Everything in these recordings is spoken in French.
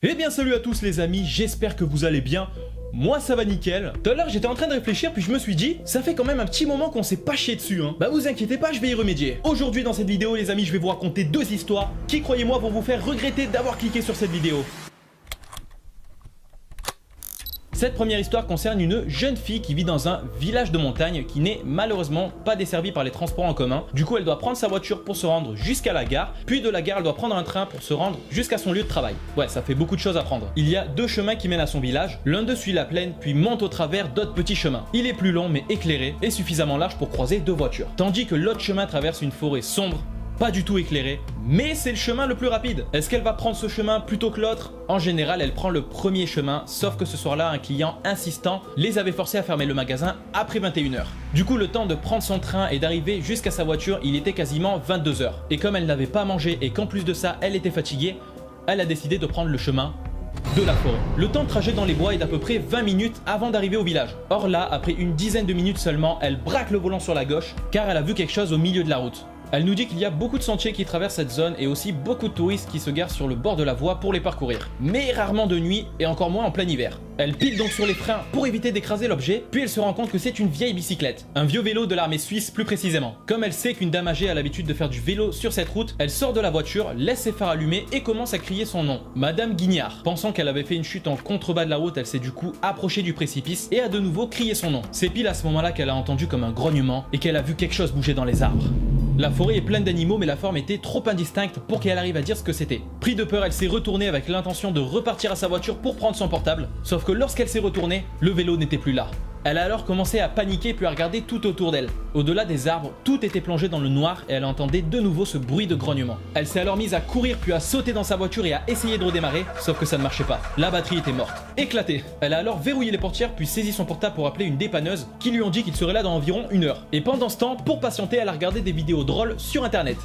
Eh bien salut à tous les amis, j'espère que vous allez bien. Moi ça va nickel. Tout à l'heure j'étais en train de réfléchir puis je me suis dit, ça fait quand même un petit moment qu'on s'est pas chié dessus hein. Bah vous inquiétez pas, je vais y remédier. Aujourd'hui dans cette vidéo les amis, je vais vous raconter deux histoires qui croyez-moi vont vous faire regretter d'avoir cliqué sur cette vidéo. Cette première histoire concerne une jeune fille qui vit dans un village de montagne qui n'est malheureusement pas desservi par les transports en commun. Du coup, elle doit prendre sa voiture pour se rendre jusqu'à la gare, puis de la gare, elle doit prendre un train pour se rendre jusqu'à son lieu de travail. Ouais, ça fait beaucoup de choses à prendre. Il y a deux chemins qui mènent à son village. L'un d'eux suit la plaine, puis monte au travers d'autres petits chemins. Il est plus long mais éclairé et suffisamment large pour croiser deux voitures. Tandis que l'autre chemin traverse une forêt sombre, pas du tout éclairé, mais c'est le chemin le plus rapide. Est-ce qu'elle va prendre ce chemin plutôt que l'autre? En général, elle prend le premier chemin, sauf que ce soir-là, un client insistant les avait forcés à fermer le magasin après 21h. Du coup, le temps de prendre son train et d'arriver jusqu'à sa voiture, il était quasiment 22h. Et comme elle n'avait pas mangé et qu'en plus de ça, elle était fatiguée, elle a décidé de prendre le chemin de la forêt. Le temps de trajet dans les bois est d'à peu près 20 minutes avant d'arriver au village. Or là, après une dizaine de minutes seulement, elle braque le volant sur la gauche car elle a vu quelque chose au milieu de la route. Elle nous dit qu'il y a beaucoup de sentiers qui traversent cette zone et aussi beaucoup de touristes qui se garent sur le bord de la voie pour les parcourir. Mais rarement de nuit et encore moins en plein hiver. Elle pique donc sur les freins pour éviter d'écraser l'objet, puis elle se rend compte que c'est une vieille bicyclette. Un vieux vélo de l'armée suisse plus précisément. Comme elle sait qu'une dame âgée a l'habitude de faire du vélo sur cette route, elle sort de la voiture, laisse ses phares allumés et commence à crier son nom. Madame Guignard. Pensant qu'elle avait fait une chute en contrebas de la route, elle s'est du coup approchée du précipice et a de nouveau crié son nom. C'est pile à ce moment-là qu'elle a entendu comme un grognement et qu'elle a vu quelque chose bouger dans les arbres. La forêt est pleine d'animaux mais la forme était trop indistincte pour qu'elle arrive à dire ce que c'était. Pris de peur, elle s'est retournée avec l'intention de repartir à sa voiture pour prendre son portable. Sauf que lorsqu'elle s'est retournée, le vélo n'était plus là. Elle a alors commencé à paniquer puis à regarder tout autour d'elle. Au-delà des arbres, tout était plongé dans le noir et elle entendait de nouveau ce bruit de grognement. Elle s'est alors mise à courir puis à sauter dans sa voiture et à essayer de redémarrer, sauf que ça ne marchait pas. La batterie était morte. Éclatée. Elle a alors verrouillé les portières puis saisi son portable pour appeler une dépanneuse qui lui ont dit qu'il serait là dans environ 1 heure. Et pendant ce temps, pour patienter, elle a regardé des vidéos drôles sur internet.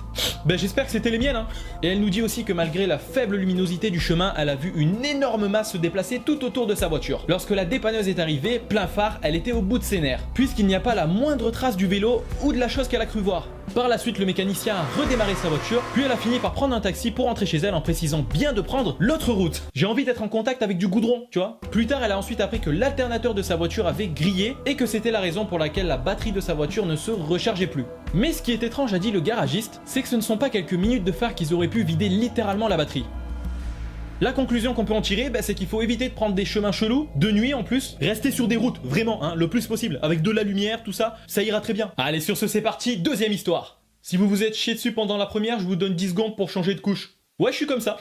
Ben j'espère que c'était les miennes hein. Et elle nous dit aussi que malgré la faible luminosité du chemin, elle a vu une énorme masse se déplacer tout autour de sa voiture. Lorsque la dépanneuse est arrivée, plein phare, elle était au bout de ses nerfs, puisqu'il n'y a pas la moindre trace du vélo ou de la chose qu'elle a cru voir. Par la suite, le mécanicien a redémarré sa voiture, puis elle a fini par prendre un taxi pour rentrer chez elle en précisant bien de prendre l'autre route. J'ai envie d'être en contact avec du goudron, tu vois. Plus tard, elle a ensuite appris que l'alternateur de sa voiture avait grillé et que c'était la raison pour laquelle la batterie de sa voiture ne se rechargeait plus. Mais ce qui est étrange, a dit le garagiste, c'est que ce ne sont pas quelques minutes de phare qu'ils auraient pu vider littéralement la batterie. La conclusion qu'on peut en tirer, c'est qu'il faut éviter de prendre des chemins chelous, de nuit en plus. Restez sur des routes, vraiment, hein, le plus possible. Avec de la lumière, tout ça, ça ira très bien. Allez, sur ce, c'est parti, deuxième histoire. Si vous vous êtes chié dessus pendant la première, je vous donne 10 secondes pour changer de couche. Ouais, je suis comme ça.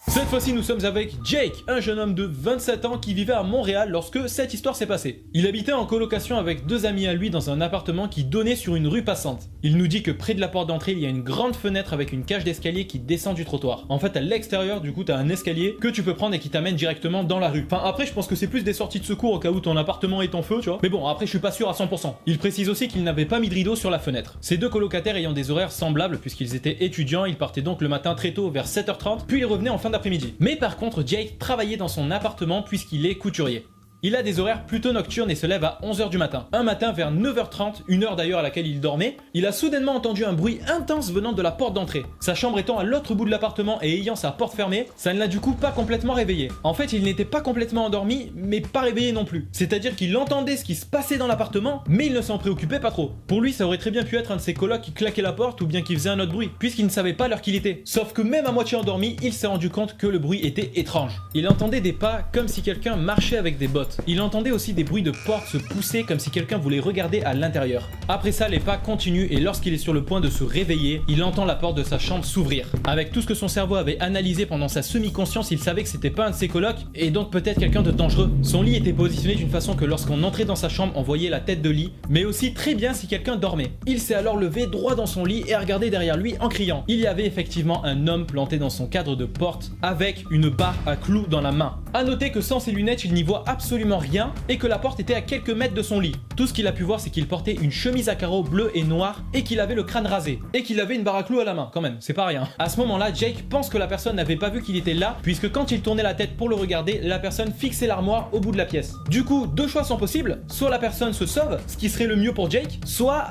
Cette fois-ci, nous sommes avec Jake, un jeune homme de 27 ans qui vivait à Montréal lorsque cette histoire s'est passée. Il habitait en colocation avec deux amis à lui dans un appartement qui donnait sur une rue passante. Il nous dit que près de la porte d'entrée, il y a une grande fenêtre avec une cage d'escalier qui descend du trottoir. En fait, à l'extérieur, du coup, t'as un escalier que tu peux prendre et qui t'amène directement dans la rue. Enfin, après, je pense que c'est plus des sorties de secours au cas où ton appartement est en feu, tu vois. Mais bon, après, je suis pas sûr à 100%. Il précise aussi qu'il n'avait pas mis de rideau sur la fenêtre. Ces deux colocataires ayant des horaires semblables puisqu'ils étaient étudiants, ils partaient donc le matin très tôt vers 7h30, puis ils revenaient en fin d'après-midi. Mais par contre, Jake travaillait dans son appartement puisqu'il est couturier. Il a des horaires plutôt nocturnes et se lève à 11h du matin. Un matin vers 9h30, une heure d'ailleurs à laquelle il dormait, il a soudainement entendu un bruit intense venant de la porte d'entrée. Sa chambre étant à l'autre bout de l'appartement et ayant sa porte fermée, ça ne l'a du coup pas complètement réveillé. En fait, il n'était pas complètement endormi, mais pas réveillé non plus. C'est-à-dire qu'il entendait ce qui se passait dans l'appartement, mais il ne s'en préoccupait pas trop. Pour lui, ça aurait très bien pu être un de ses colocs qui claquait la porte ou bien qui faisait un autre bruit, puisqu'il ne savait pas l'heure qu'il était. Sauf que même à moitié endormi, il s'est rendu compte que le bruit était étrange. Il entendait des pas comme si quelqu'un marchait avec des bottes. Il entendait aussi des bruits de portes se pousser comme si quelqu'un voulait regarder à l'intérieur. Après ça, les pas continuent et lorsqu'il est sur le point de se réveiller, il entend la porte de sa chambre s'ouvrir. Avec tout ce que son cerveau avait analysé pendant sa semi-conscience, il savait que c'était pas un de ses colocs et donc peut-être quelqu'un de dangereux. Son lit était positionné d'une façon que lorsqu'on entrait dans sa chambre, on voyait la tête de lit, mais aussi très bien si quelqu'un dormait. Il s'est alors levé droit dans son lit et a regardé derrière lui en criant. Il y avait effectivement un homme planté dans son cadre de porte avec une barre à clous dans la main. A noter que sans ses lunettes, il n'y voit absolument absolument rien et que la porte était à quelques mètres de son lit. Tout ce qu'il a pu voir, c'est qu'il portait une chemise à carreaux bleue et noire et qu'il avait le crâne rasé. Et qu'il avait une barre à clous à la main, quand même, c'est pas rien. À ce moment-là, Jake pense que la personne n'avait pas vu qu'il était là, puisque quand il tournait la tête pour le regarder, la personne fixait l'armoire au bout de la pièce. Du coup, deux choix sont possibles. Soit la personne se sauve, ce qui serait le mieux pour Jake, soit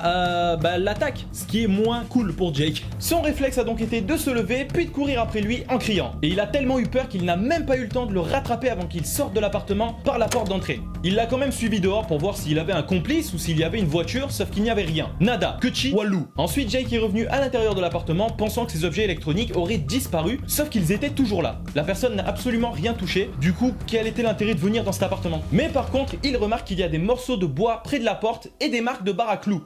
l'attaque, ce qui est moins cool pour Jake. Son réflexe a donc été de se lever, puis de courir après lui en criant. Et il a tellement eu peur qu'il n'a même pas eu le temps de le rattraper avant qu'il sorte de l'appartement par la porte d'entrée. Il l'a quand même suivi dehors pour voir s'il avait un complice ou s'il y avait une voiture, sauf qu'il n'y avait rien. Nada, que chi, walou. Ensuite, Jake est revenu à l'intérieur de l'appartement pensant que ses objets électroniques auraient disparu, sauf qu'ils étaient toujours là. La personne n'a absolument rien touché, du coup, quel était l'intérêt de venir dans cet appartement? Mais par contre, il remarque qu'il y a des morceaux de bois près de la porte et des marques de barre à clous.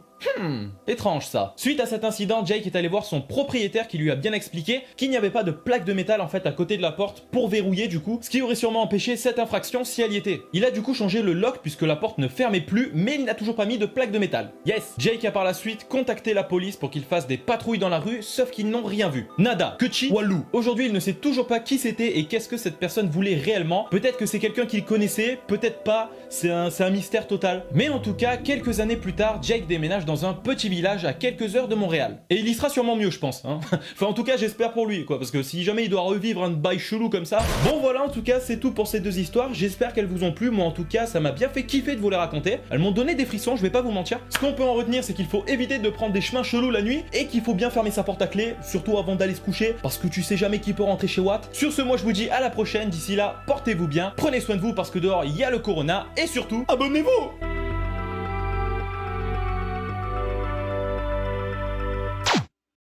Étrange ça. Suite à cet incident, Jake est allé voir son propriétaire qui lui a bien expliqué qu'il n'y avait pas de plaque de métal en fait à côté de la porte pour verrouiller du coup, ce qui aurait sûrement empêché cette infraction si elle y était. Il a du coup changé le lock puisque la porte ne fermait plus, mais il n'a toujours pas mis de plaque de métal. Yes. Jake a par la suite contacté la police pour qu'ils fassent des patrouilles dans la rue, sauf qu'ils n'ont rien vu. Nada, que chi, walou. Aujourd'hui, il ne sait toujours pas qui c'était et qu'est-ce que cette personne voulait réellement. Peut-être que c'est quelqu'un qu'il connaissait, peut-être pas, c'est un mystère total. Mais en tout cas, quelques années plus tard, Jake déménage dans un petit village à quelques heures de Montréal. Et il y sera sûrement mieux, je pense. Hein. Enfin, en tout cas, j'espère pour lui, quoi. Parce que si jamais il doit revivre un bail chelou comme ça. Bon, voilà, en tout cas, c'est tout pour ces deux histoires. J'espère qu'elles vous ont plu. Moi, en tout cas, ça m'a bien fait kiffer de vous les raconter. Elles m'ont donné des frissons, je vais pas vous mentir. Ce qu'on peut en retenir, c'est qu'il faut éviter de prendre des chemins chelous la nuit et qu'il faut bien fermer sa porte à clé, surtout avant d'aller se coucher, parce que tu sais jamais qui peut rentrer chez Watt. Sur ce, moi, je vous dis à la prochaine. D'ici là, portez-vous bien, prenez soin de vous parce que dehors, il y a le corona. Et surtout, abonnez-vous!